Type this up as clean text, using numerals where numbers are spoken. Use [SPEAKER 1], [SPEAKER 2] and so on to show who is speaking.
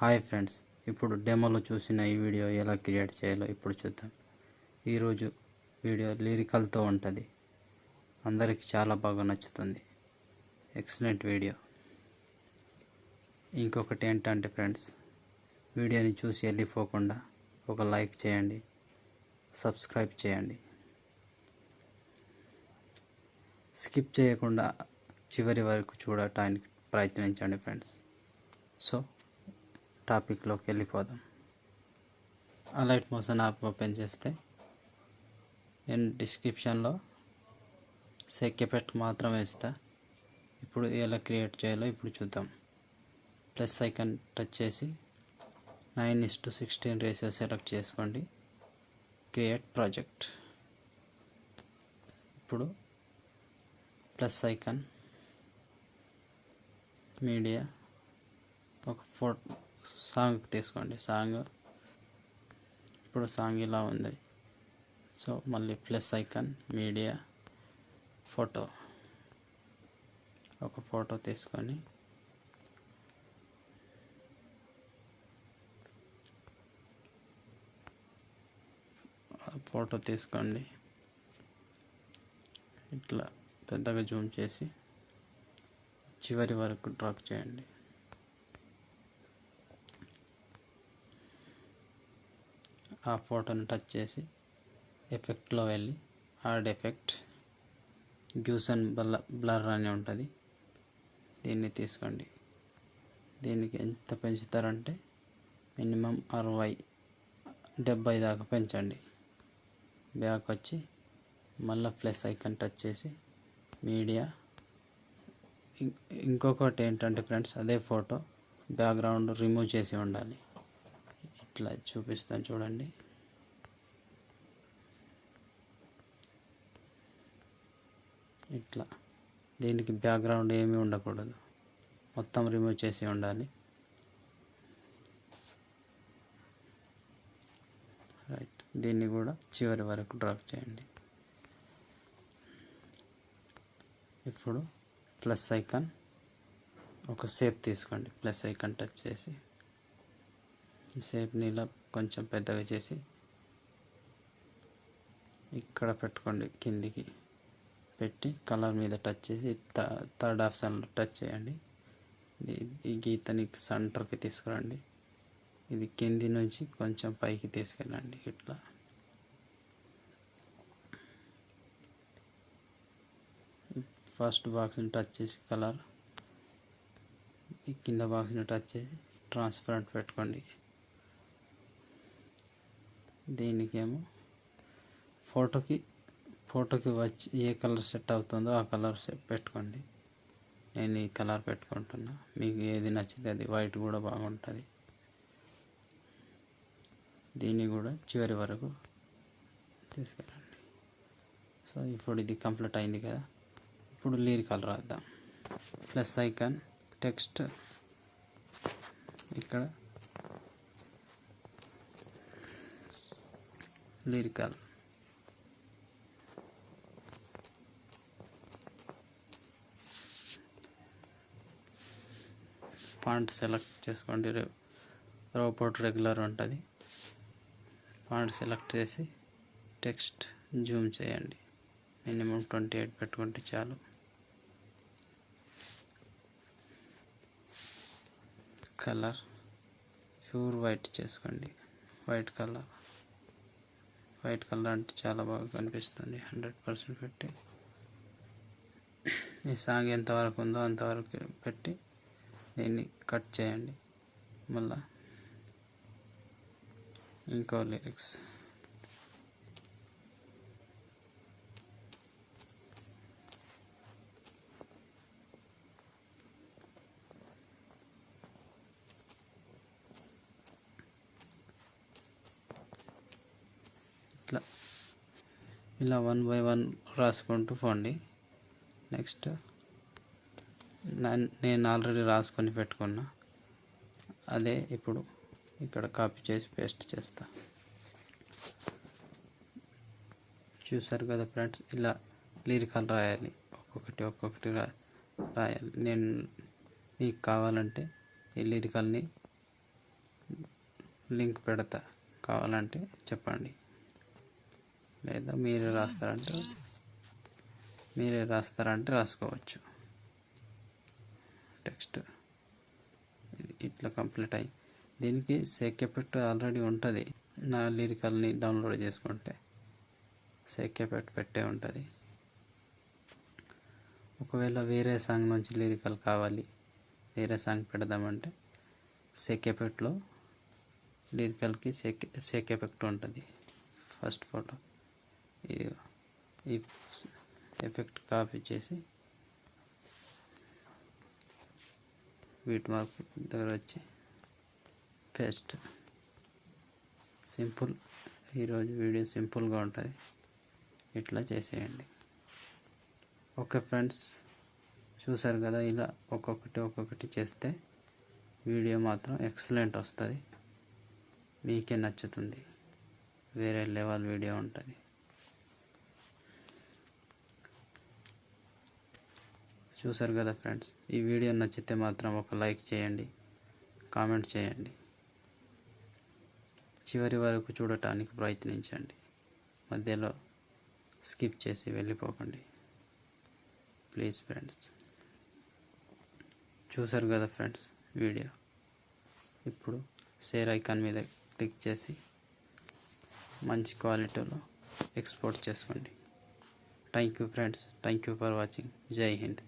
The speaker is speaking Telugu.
[SPEAKER 1] హాయ్ ఫ్రెండ్స్, ఇప్పుడు డెమోలో చూసిన ఈ వీడియో ఎలా క్రియేట్ చేయాలో ఇప్పుడు చూద్దాం. ఈరోజు వీడియో లిరికల్తో ఉంటుంది, అందరికీ చాలా బాగా నచ్చుతుంది. Excellent video. ఇంకొకటి ఏంటంటే ఫ్రెండ్స్, వీడియోని చూసి వెళ్ళిపోకుండా ఒక లైక్ చేయండి, సబ్స్క్రైబ్ చేయండి, స్కిప్ చేయకుండా చివరి వరకు చూడటానికి ప్రయత్నించండి ఫ్రెండ్స్. సో టాపిక్లోకి వెళ్ళిపోదాం. అలైట్ మోషన్ యాప్ ఓపెన్ చేస్తే నేను డిస్క్రిప్షన్లో సెక్ ఎఫెక్ట్ మాత్రమే ఇస్తా. ఇప్పుడు ఎలా క్రియేట్ చేయాలో ఇప్పుడు చూద్దాం. ప్లస్ ఐకాన్ టచ్ చేసి 9:16 రేషియో సెలెక్ట్ చేసుకోండి. Create project. ఇప్పుడు ప్లస్ ఐకాన్, మీడియా, ఒక సాంగ్ తీసుకోండి. ఇప్పుడు సాంగ్ ఇలా ఉంది. సో మళ్ళీ ప్లస్ ఐకాన్, మీడియా, ఫోటో, ఒక ఫోటో తీసుకొని తీసుకోండి. ఇట్లా పెద్దగా జూమ్ చేసి చివరి వరకు డ్రాగ్ చేయండి. ఆ ఫోటోని టచ్ చేసి ఎఫెక్ట్లో వెళ్ళి add effect, goose and blur అని ఉంటుంది, దీన్ని తీసుకోండి. దీనికి ఎంత పెంచుతారంటే మినిమం 60-70 దాకా పెంచండి. బ్యాక్ వచ్చి మళ్ళీ ప్లస్ ఐకాన్ టచ్ చేసి మీడియా. ఇంకొకటి ఏంటంటే ఫ్రెండ్స్, అదే ఫోటో బ్యాక్గ్రౌండ్ రిమూవ్ చేసి ఉండాలి. ఇట్లా చూపిస్తాను చూడండి. ఇట్లా దీనికి బ్యాక్గ్రౌండ్ ఏమీ ఉండకూడదు, మొత్తం రిమూవ్ చేసి ఉండాలి. రైట్, దీన్ని కూడా చివరి వరకు డ్రాప్ చేయండి. ఇప్పుడు ప్లస్ ఐకాన్, ఒక షేప్ తీసుకోండి. ప్లస్ ఐకాన్ టచ్ చేసి ఈ షేప్ని ఇలా కొంచెం పెద్దగా చేసి ఇక్కడ పెట్టుకోండి. కిందికి పెట్టి కలర్ మీద టచ్ చేసి థర్డ్ ఆప్షన్లో టచ్ చేయండి. ఈ గీతని సెంటర్కి తీసుకురండి. ఇది కింది నుంచి కొంచెం పైకి తీసుకెళ్ళండి. ఇట్లా ఫస్ట్ బాక్స్ని టచ్ చేసి కలర్, ఈ కింద బాక్స్ని టచ్ చేసి ట్రాన్స్పరెంట్ పెట్టుకోండి. దీనికేమో ఫోటోకి వచ్చి ఏ కలర్ సెట్ అవుతుందో ఆ కలర్ పెట్టుకోండి. నేను ఈ కలర్ పెట్టుకుంటున్నా, మీకు ఏది నచ్చితే అది. వైట్ కూడా బాగుంటుంది. దీన్ని కూడా చివరి వరకు తీసుకెళ్ళండి. సో ఇప్పుడు ఇది కంప్లీట్ అయింది కదా. ఇప్పుడు లిరికల్ రాద్దాం. ప్లస్ ఐకాన్, టెక్స్ట్, ఇక్కడ లిరికల్, ఫాంట్ సెలెక్ట్ చేసుకోండి. రోబోట్ రెగ్యులర్ ఉంటుంది. ఫాంట్ సెలెక్ట్ చేసి టెక్స్ట్ జూమ్ చేయండి. మినిమం 28 పెట్టుకుంటే చాలు. కలర్ ప్యూర్ వైట్ చేసుకోండి. వైట్ కలర్ అంటే చాలా బాగా కనిపిస్తుంది. 100% పెట్టి ఈ సాంగ్ ఎంతవరకు ఉందో అంతవరకు పెట్టి దీన్ని కట్ చేయండి. మళ్ళా ఇంకో లిరిక్స్, ఇలా 1 by 1 రాసుకుంటూ పోండి. నెక్స్ట్ నేను ఆల్రెడీ రాసుకొని పెట్టుకున్నా, అదే ఇప్పుడు ఇక్కడ కాపీ చేసి పేస్ట్ చేస్తా. చూసారు కదా ఫ్రెండ్స్, ఇలా లిరికల్ రాయాలి. ఒక్కొక్కటి రాయాలి. నేను మీకు కావాలంటే ఈ లిరికల్ని లింక్ పెడతా, కావాలంటే చెప్పండి. లేదా మీరే రాస్తారంటే రాసుకోవచ్చు. టెక్స్ట్ ఇట్లా కంప్లీట్ అయ్యి దీనికి సేక్ ఎఫెక్ట్ ఆల్రెడీ ఉంటుంది. నా లిరికల్ని డౌన్లోడ్ చేసుకుంటే సేక్ ఎఫెక్ట్ పెట్టే ఉంటుంది. ఒకవేళ వేరే సాంగ్ నుంచి లిరికల్ కావాలి, వేరే సాంగ్ పెడదామంటే సేక్ ఎఫెక్ట్లో లిరికల్కి సేక్ ఎఫెక్ట్ ఉంటుంది. ఫస్ట్ ఫోటో ఈ ఎఫెక్ట్ కాపీ చేసి వీట్ మార్క్ దగ్గర వచ్చి పేస్ట్. సింపుల్. ఈరోజు వీడియో సింపుల్గా ఉంటుంది, ఇట్లా చేసేయండి. ఓకే ఫ్రెండ్స్, చూసారు కదా, ఇలా ఒక్కొక్కటి చేస్తే వీడియో మాత్రం ఎక్సలెంట్ వస్తుంది, మీకే నచ్చుతుంది, వేరే లెవెల్ వీడియో ఉంటుంది. చూసారు కదా ఫ్రెండ్స్, ఈ వీడియో నచ్చితే మాత్రం ఒక లైక్ చేయండి, కామెంట్ చేయండి, చివరి వరకు చూడటానికి ప్రయత్నించండి, మధ్యలో స్కిప్ చేసి వెళ్ళిపోకండి ప్లీజ్ ఫ్రెండ్స్. చూసారు కదా ఫ్రెండ్స్ వీడియో. ఇప్పుడు షేర్ ఐకాన్ మీద క్లిక్ చేసి మంచి క్వాలిటీలో ఎక్స్పోర్ట్ చేసుకోండి. Thank you friends, thank you for watching. జై హింద్.